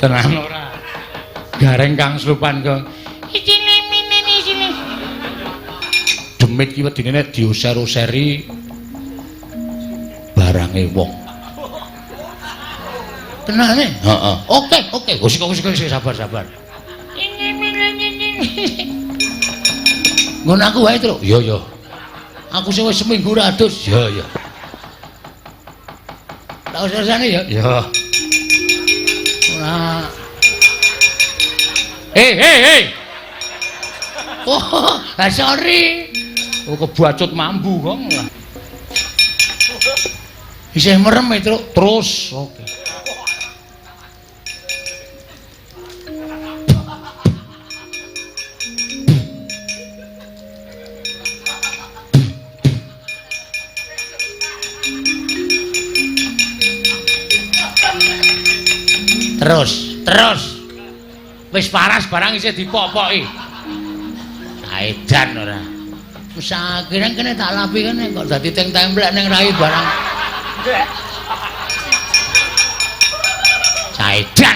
Tenan ora. Gareng Kang Slupan kok. Isine minen isine. Demit ki wedine nek dioser-oseri barange wong. Tenane? Heeh. Oke. Wis sabar. Ngono aku wae, Truk. Iya. Aku sing wis seminggu ra adus. Ya. Tak usah-usahane ya. Ya. Ora. Hei. Oh, sorry. Oh, kebacut mambu kok. Isih merem, Truk. Terus. Oke. Terus. Wis paras barang isih dipopoki. Saedan ora. Wis akhire kene tak lapi kene kok dadi templek ning rai barang. Saedan.